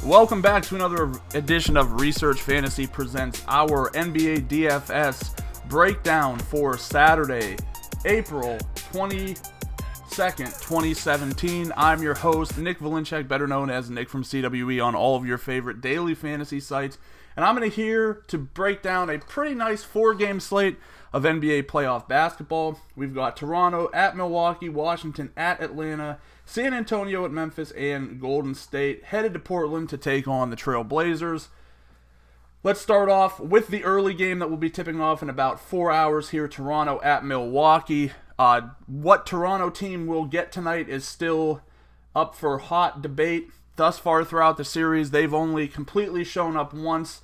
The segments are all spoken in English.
Welcome back to another edition of Research Fantasy presents our NBA DFS breakdown for Saturday, April 22nd, 2017. I'm your host, Nick Valinchek, better known as Nick from CWE on all of your favorite daily fantasy sites. And I'm here to break down a pretty nice 4-game slate of NBA playoff basketball. We've got Toronto at Milwaukee, Washington at Atlanta, San Antonio at Memphis, and Golden State headed to Portland to take on the Trail Blazers. Let's start off with the early game that will be tipping off in about 4 hours here, Toronto at Milwaukee. What Toronto team will get tonight is still up for hot debate. Thus far throughout the series, they've only completely shown up once.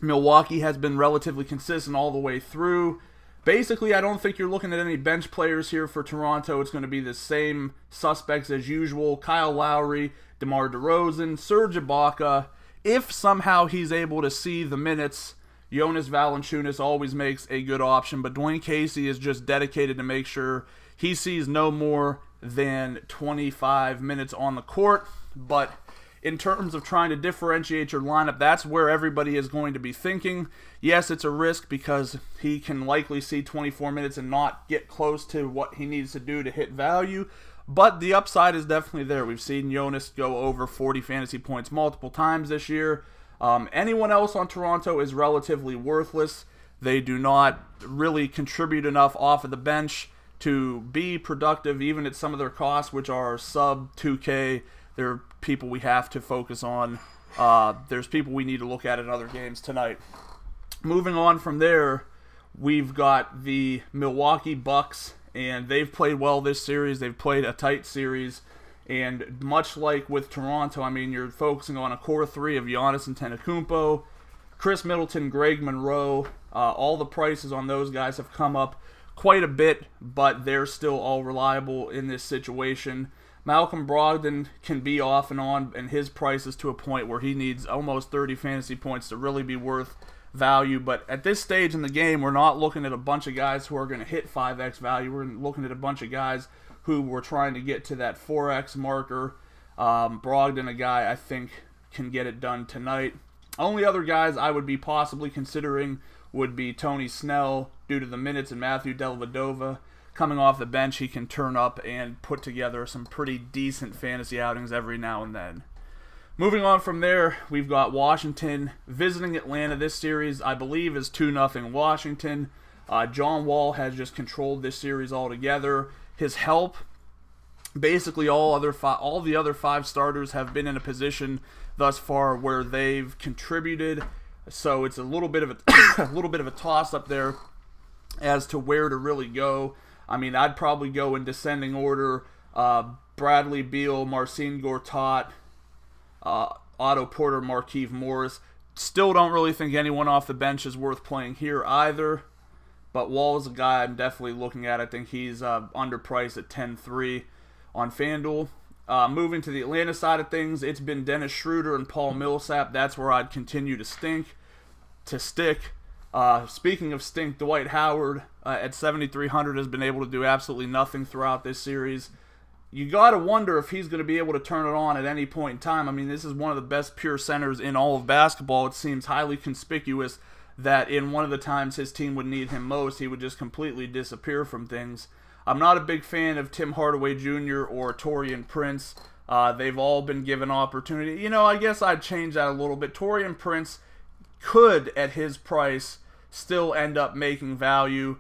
Milwaukee has been relatively consistent all the way through. Basically, I don't think you're looking at any bench players here for Toronto. It's going to be the same suspects as usual. Kyle Lowry, DeMar DeRozan, Serge Ibaka. If somehow he's able to see the minutes, Jonas Valanciunas always makes a good option, but Dwayne Casey is just dedicated to make sure he sees no more than 25 minutes on the court. But in terms of trying to differentiate your lineup, that's where everybody is going to be thinking. Yes, it's a risk because he can likely see 24 minutes and not get close to what he needs to do to hit value, but the upside is definitely there. We've seen Jonas go over 40 fantasy points multiple times this year. Anyone else on Toronto is relatively worthless. They do not really contribute enough off of the bench to be productive, even at some of their costs, which are sub 2K. They're people we have to focus on. There's people we need to look at in other games tonight. Moving on from there, we've got the Milwaukee Bucks, and they've played well this series. They've played a tight series, and much like with Toronto, I mean, you're focusing on a core three of Giannis Antetokounmpo, Chris Middleton, Greg Monroe. All the prices on those guys have come up quite a bit, but they're still all reliable in this situation. Malcolm Brogdon can be off and on, and his price is to a point where he needs almost 30 fantasy points to really be worth value. But at this stage in the game, we're not looking at a bunch of guys who are going to hit 5x value. We're looking at a bunch of guys who were trying to get to that 4x marker. Brogdon, a guy I think can get it done tonight. Only other guys I would be possibly considering would be Tony Snell due to the minutes, and Matthew Dellavedova. Coming off the bench, he can turn up and put together some pretty decent fantasy outings every now and then. Moving on from there, we've got Washington visiting Atlanta. This series, I believe, is 2-0 Washington. John Wall has just controlled this series altogether. His help, basically all the other five starters have been in a position thus far where they've contributed. So it's a little bit of a toss up there as to where to really go. I mean, I'd probably go in descending order. Bradley Beal, Marcin Gortat, Otto Porter, Markieff Morris. Still don't really think anyone off the bench is worth playing here either. But Wall is a guy I'm definitely looking at. I think he's underpriced at 10-3 on FanDuel. Moving to the Atlanta side of things, it's been Dennis Schroeder and Paul Millsap. That's where I'd continue to stick. Speaking of stink, Dwight Howard at 7,300 has been able to do absolutely nothing throughout this series. You got to wonder if he's going to be able to turn it on at any point in time. I mean, this is one of the best pure centers in all of basketball. It seems highly conspicuous that in one of the times his team would need him most, he would just completely disappear from things. I'm not a big fan of Tim Hardaway Jr. or Taurean Prince. They've all been given opportunity. You know, I guess I'd change that a little bit. Taurean Prince could, at his price, still end up making value.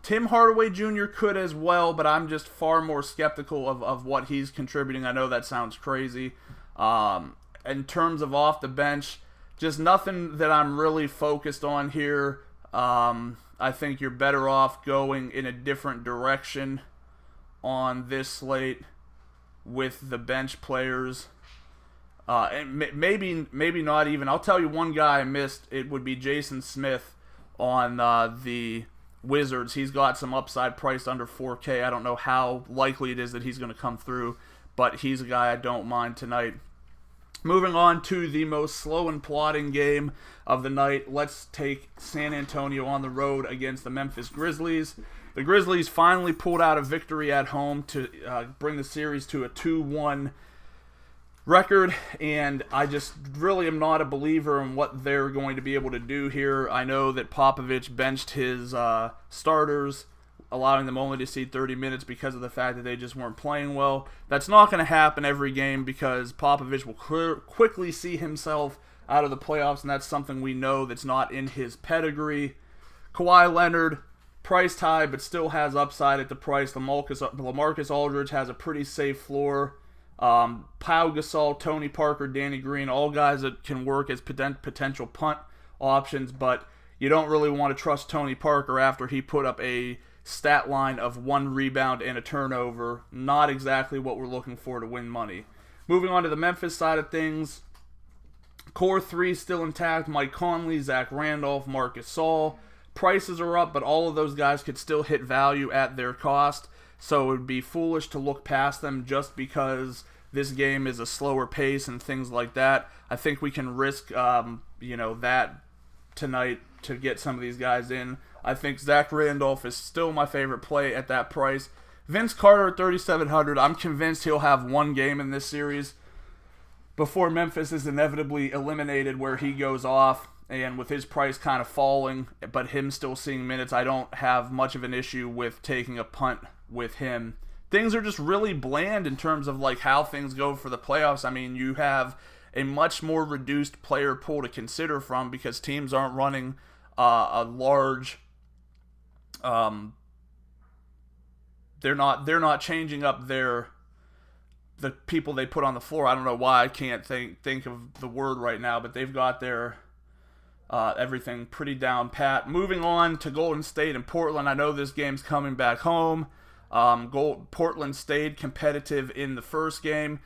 Tim Hardaway Jr. could as well, but I'm just far more skeptical of what he's contributing. I know that sounds crazy. In terms of off the bench, just nothing that I'm really focused on here. I think you're better off going in a different direction on this slate with the bench players. And maybe not even. I'll tell you one guy I missed. It would be Jason Smith on the Wizards. He's got some upside priced under 4K. I don't know how likely it is that he's going to come through, but he's a guy I don't mind tonight. Moving on to the most slow and plodding game of the night, let's take San Antonio on the road against the Memphis Grizzlies. The Grizzlies finally pulled out a victory at home to bring the series to a 2-1 record, and I just really am not a believer in what they're going to be able to do here. I know that Popovich benched his starters, allowing them only to see 30 minutes because of the fact that they just weren't playing well. That's not going to happen every game because Popovich will quickly see himself out of the playoffs, and that's something we know that's not in his pedigree. Kawhi Leonard, priced high, but still has upside at the price. LaMarcus Aldridge has a pretty safe floor. Pau Gasol, Tony Parker, Danny Green, all guys that can work as potential punt options, but you don't really want to trust Tony Parker after he put up a stat line of 1 rebound and a turnover. Not exactly what we're looking for to win money. Moving on to the Memphis side of things, core 3 still intact. Mike Conley, Zach Randolph, Marc Gasol. Prices are up, but all of those guys could still hit value at their cost, so it would be foolish to look past them just because this game is a slower pace and things like that. I think we can risk that tonight to get some of these guys in. I think Zach Randolph is still my favorite play at that price. Vince Carter at 3,700. I'm convinced he'll have one game in this series before Memphis is inevitably eliminated where he goes off. And with his price kind of falling, but him still seeing minutes, I don't have much of an issue with taking a punt with him. Things are just really bland in terms of like how things go for the playoffs. I mean, you have a much more reduced player pool to consider from because teams aren't running a large. They're not changing up the people they put on the floor. I don't know why I can't think of the word right now, but they've got their everything pretty down pat. Moving on to Golden State and Portland. I know this game's coming back home. Portland stayed competitive in the first game,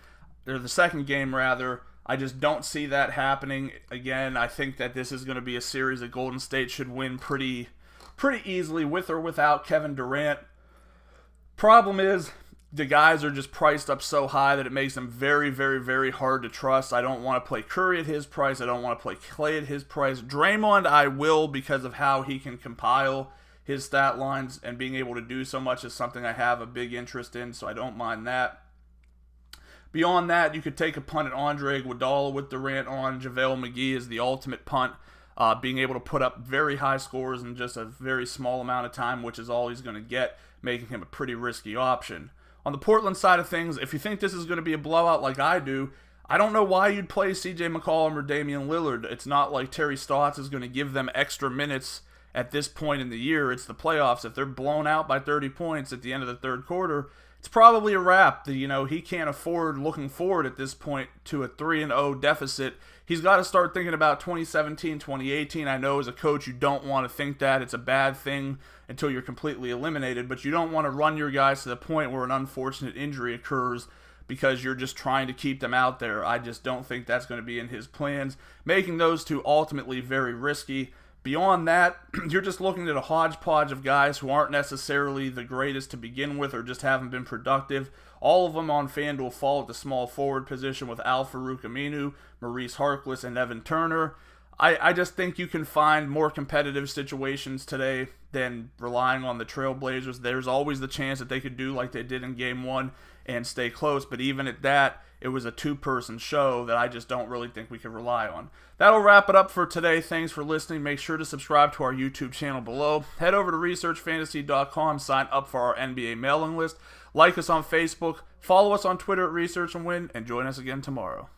or the second game rather. I just don't see that happening again. I think that this is going to be a series that Golden State should win pretty easily with or without Kevin Durant. Problem is, the guys are just priced up so high that it makes them very, very, very hard to trust. I don't want to play Curry at his price. I don't want to play Clay at his price. Draymond, I will because of how he can compile his stat lines, and being able to do so much is something I have a big interest in, so I don't mind that. Beyond that, you could take a punt at Andre Iguodala with Durant on. JaVale McGee is the ultimate punt, being able to put up very high scores in just a very small amount of time, which is all he's going to get, making him a pretty risky option. On the Portland side of things, if you think this is going to be a blowout like I do, I don't know why you'd play CJ McCollum or Damian Lillard. It's not like Terry Stotts is going to give them extra minutes at this point in the year. It's the playoffs. If they're blown out by 30 points at the end of the third quarter, it's probably a wrap. He can't afford, looking forward at this point, to a 3-0 deficit. He's got to start thinking about 2017, 2018. I know as a coach you don't want to think that. It's a bad thing until you're completely eliminated, but you don't want to run your guys to the point where an unfortunate injury occurs because you're just trying to keep them out there. I just don't think that's going to be in his plans, making those two ultimately very risky. Beyond that, you're just looking at a hodgepodge of guys who aren't necessarily the greatest to begin with or just haven't been productive. All of them on FanDuel fall at the small forward position with Al-Farouq Aminu, Maurice Harkless, and Evan Turner. I just think you can find more competitive situations today than relying on the Trailblazers. There's always the chance that they could do like they did in Game 1 and stay close, but even at that, it was a two-person show that I just don't really think we could rely on. That'll wrap it up for today. Thanks for listening. Make sure to subscribe to our YouTube channel below. Head over to researchfantasy.com, sign up for our NBA mailing list, like us on Facebook, follow us on Twitter at Research and Win, and join us again tomorrow.